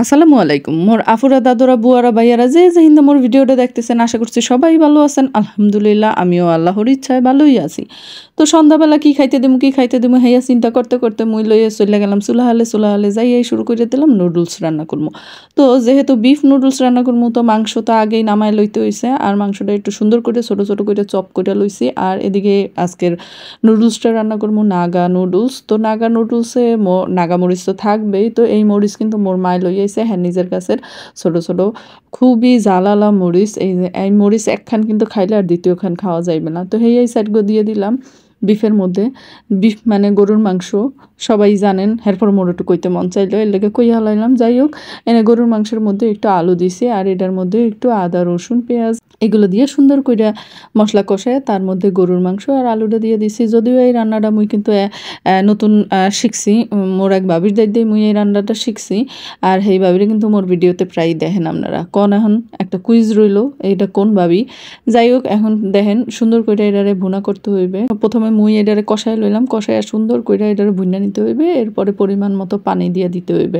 আসসালামু আলাইকুম মোর আফুরা দাদুরা বুয়ারা ভাইয়ারা যে হিন্দা মোর ভিডিওটা দেখতেছেন আশা করছি সবাই ভালো আছেন আলহামদুলিল্লাহ আমিও আল্লাহর ইচ্ছায় ভালোই আছি। তো সন্ধ্যাবেলা কি খাইতে দিমু হেয়া চিন্তা করতে করতে মুই লইয়া চলে গেলাম চুলাহালে যাইয়াই শুরু করে দিলাম নুডলস রান্না করবো। তো যেহেতু বিফ নুডলস রান্না করবো তো মাংস তো আগেই নামায় লইতে হইছে আর মাংসটা একটু সুন্দর করে ছোট ছোট করে চপ করে লইছি। আর এদিকে আজকের নুডলসটা রান্না করবো নাগা নুডলস। তো নাগা নুডলসে নাগা মরিচ তো থাকবেই, তো এই মরিচ কিন্তু মোর মায় লইয়াইছে হ্যাঁ নিজের কাছের ছোট ছোট খুবই জালালা মরিচ। এই মরিচ একখান কিন্তু খাইলে আর দ্বিতীয় খান খাওয়া যাইবে না। তো এই সাইডগুলো দিয়ে দিলাম বিফের মধ্যে। বিফ মানে গরুর মাংস সবাই জানেন, এরপর মোর একটু কইতে মন চাইলো এর লেগে কই হালাইলাম। যাই হোক এনে গরুর মাংসের মধ্যে একটু আলু দিছি আর এটার মধ্যে একটু আদা রসুন পেঁয়াজ এগুলো দিয়ে সুন্দর করে মশলা কষায় তার মধ্যে গরুর মাংস আর আলুটা দিয়ে দিছি। যদিও এই রান্নাটা মুই কিন্তু নতুন শিখছি, মোর এক বাবির দায়িত্বে মুই এই রান্নাটা শিখছি। আর সেই বাবিরে কিন্তু মোর ভিডিওতে প্রায় দেখেন আপনারা। কোন এখন একটা কুইজ রইল এইটা কোন বাবি। যাই হোক এখন দেখেন সুন্দর করে এটারে ভুনা করতে হইবে। প্রথমে মুই এটারে কষায় লইলাম, কষায় সুন্দর করে এটারে ভুনা নিতে হইবে, এরপরে পরিমাণ মতো পানি দিয়ে দিতে হইবে।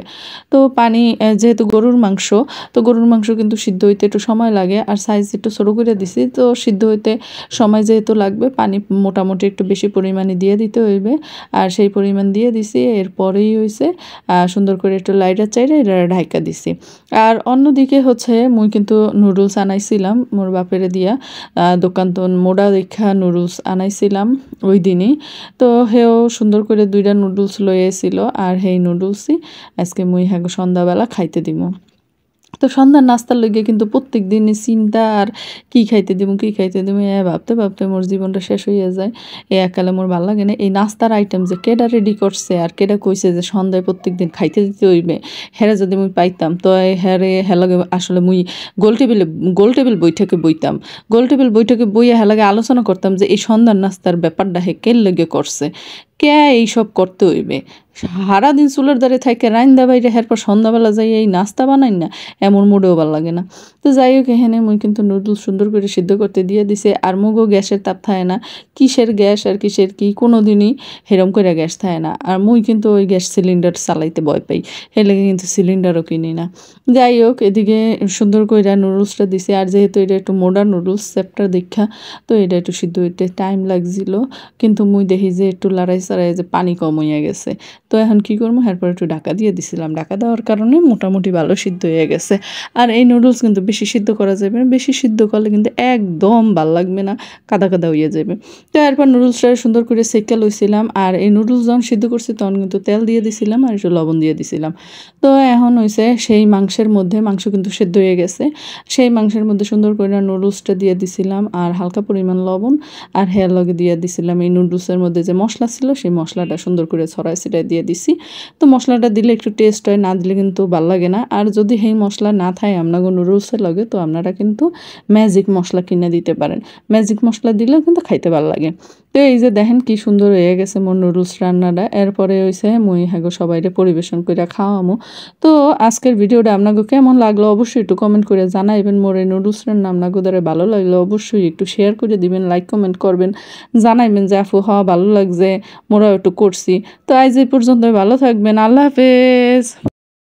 তো পানি যেহেতু গরুর মাংস, তো গরুর মাংস কিন্তু সিদ্ধ হইতে একটু সময় লাগে আর সাইজ একটু ছোটো করে দিছি, তো সিদ্ধ হইতে সময় যেহেতু লাগবে পানি মোটামুটি একটু বেশি পরিমাণে দিয়ে দিতে হইবে। আর সেই পরিমাণ দিয়ে দিছি, এরপরেই হইছে সুন্দর করে একটু লাইটার চাইরে এটা ঢাইকা দিছি। আর অন্যদিকে হচ্ছে মুই কিন্তু নুডলস আনাইছিলাম মোর বাপেরে দিয়া, দোকান তো মোডা দেখা নুডলস আনাইছিলাম ওই দিনই। তো হেও সুন্দর করে 2টা নুডলস লয়ে এসেছিল আর সেই নুডলসই আজকে মুই হ্যাঁ সন্ধ্যাবেলা খাইতে দিব। তো সন্ধ্যার নাস্তার লইগে কিন্তু প্রত্যেক দিনই চিন্তা আর কি খাইতে দিব ভাবতে ভাবতে মোর জীবনটা শেষ হইয়া যায়। একালে মোর ভাল লাগে না এই নাস্তার আইটেম যে কেডা রেডি করছে আর কেডা কইছে যে সন্ধ্যায় প্রত্যেক দিন খাইতে দিতে হইবে। হেরা যদি মুই পাইতাম তো হেলাগে আসলে মুই গোল টেবিল বৈঠকে বইয়া হেলাগে আলোচনা করতাম যে এই সন্ধ্যার নাস্তার ব্যাপারটা কের লেগে করছে, কে এইসব করতে হইবে। সারাদিন চুলের দ্বারে থাকে রাইন্দা বাইরে এরপর সন্ধ্যাবেলা যাই এই নাস্তা বানাই না, এমন মোটেও ভালো লাগে না। তো যাই হোক এখানে মুই কিন্তু নুডলস সুন্দর করে সিদ্ধ করতে দিয়ে দিছে আর মুগও গ্যাসের তাপ থাকে না, কিসের গ্যাস আর কিসের কি কোনো দিনই হেরম করে গ্যাস থাকে না। আর মুই কিন্তু ওই গ্যাস সিলিন্ডার চালাইতে ভয় পাই, এর লেগে কিন্তু সিলিন্ডারও কিনি না। যাই হোক এদিকে সুন্দর করে নুডলসটা দিছে আর যেহেতু এটা একটু মডার্ন নুডলস চ্যাপ্টার দীক্ষা, তো এটা একটু সিদ্ধ হইতে টাইম লাগছিল। কিন্তু মুই দেখি যে একটু লড়াই চড়াই যে পানি কম হইয়া গেছে। তো এখন কি করবো, এরপর একটু ঢাকা দিয়ে দিছিলাম, ঢাকা দেওয়ার কারণে মোটামুটি ভালো সিদ্ধ হয়ে গেছে। আর এই নুডলস কিন্তু বেশি সিদ্ধ করা যাবে না, বেশি সিদ্ধ করলে কিন্তু একদম ভাল লাগবে না, কাদা কাদা হইয়া যাবে। তো এরপর নুডলসটা সুন্দর করে সেকা লইছিলাম আর এই নুডলস যখন সিদ্ধ করছি তখন কিন্তু তেল দিয়ে দিছিলাম আর একটু লবণ দিয়ে দিছিলাম। তো এখন হয়েছে সেই মাংসের মধ্যে, মাংস কিন্তু সিদ্ধ হয়ে গেছে, সেই মাংসের মধ্যে সুন্দর করে নুডলসটা দিয়ে দিছিলাম আর হালকা পরিমাণ লবণ আর হেয়ার লগে দিয়ে দিছিলাম এই নুডলসের মধ্যে যে মশলা ছিল সেই মশলাটা সুন্দর করে ছড়ায় ছিটায় দিয়ে দিছি। তো মশলাটা দিলে একটু টেস্ট হয়, না দিলে কিন্তু ভাল লাগে না। আর যদি সেই মশলা না থাকে আপনাকে নুডলসের লগে তো আপনারা কিন্তু ম্যাজিক মশলা কিনে দিতে পারেন, ম্যাজিক মশলা দিলেও কিন্তু খাইতে ভাল লাগে। তো এই যে দেখেন কি সুন্দর হয়ে গেছে মোর নুডলস রান্নাটা। এরপরে হয়েছে মুই হ্যাগো সবাইরে পরিবেশন করে খাওয়ামো। তো আজকের ভিডিওটা আপনাকে কেমন লাগলো অবশ্যই একটু কমেন্ট করে জানাইবেন। মোর এই নুডলস রান্না আপনাকে দ্বারা ভালো লাগলো অবশ্যই একটু শেয়ার করে দিবেন, লাইক কমেন্ট করবেন, জানাইবেন যে আপু হওয়া ভালো লাগছে মোরাও একটু করছি। তো আজ এই পর্যন্ত ভালো থাকবেন, আল্লাহ হাফেজ।